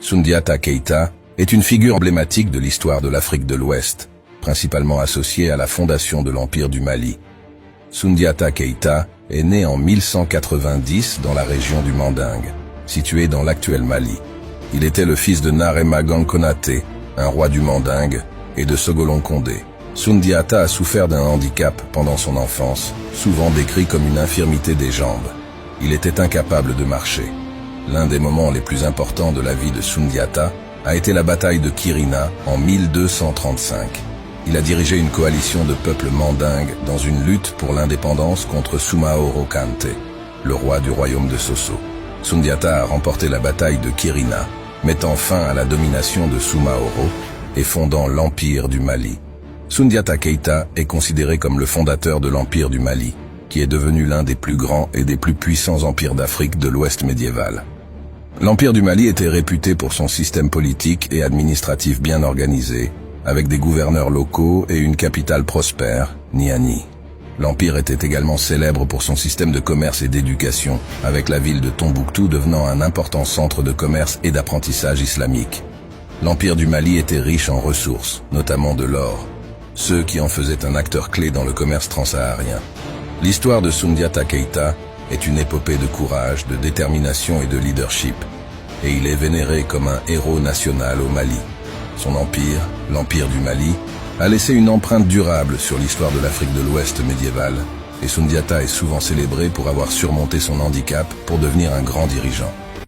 Soundiata Keïta est une figure emblématique de l'histoire de l'Afrique de l'Ouest, principalement associée à la fondation de l'Empire du Mali. Soundiata Keïta est né en 1190 dans la région du Mandingue, située dans l'actuel Mali. Il était le fils de Narema Konaté, un roi du Mandingue, et de Sogolon Condé. Soundiata a souffert d'un handicap pendant son enfance, souvent décrit comme une infirmité des jambes. Il était incapable de marcher. L'un des moments les plus importants de la vie de Soundiata a été la bataille de Kirina en 1235. Il a dirigé une coalition de peuples mandingues dans une lutte pour l'indépendance contre Soumaoro Kante, le roi du royaume de Sosso. Soundiata a remporté la bataille de Kirina, mettant fin à la domination de Soumaoro et fondant l'Empire du Mali. Soundiata Keïta est considéré comme le fondateur de l'Empire du Mali, qui est devenu l'un des plus grands et des plus puissants empires d'Afrique de l'Ouest médiéval. L'Empire du Mali était réputé pour son système politique et administratif bien organisé, avec des gouverneurs locaux et une capitale prospère, Niani. L'Empire était également célèbre pour son système de commerce et d'éducation, avec la ville de Tombouctou devenant un important centre de commerce et d'apprentissage islamique. L'Empire du Mali était riche en ressources, notamment de l'or, ce qui en faisait un acteur clé dans le commerce transsaharien. L'histoire de Soundiata Keïta est une épopée de courage, de détermination et de leadership, et il est vénéré comme un héros national au Mali. Son empire, l'Empire du Mali, a laissé une empreinte durable sur l'histoire de l'Afrique de l'Ouest médiévale, et Soundiata est souvent célébré pour avoir surmonté son handicap pour devenir un grand dirigeant.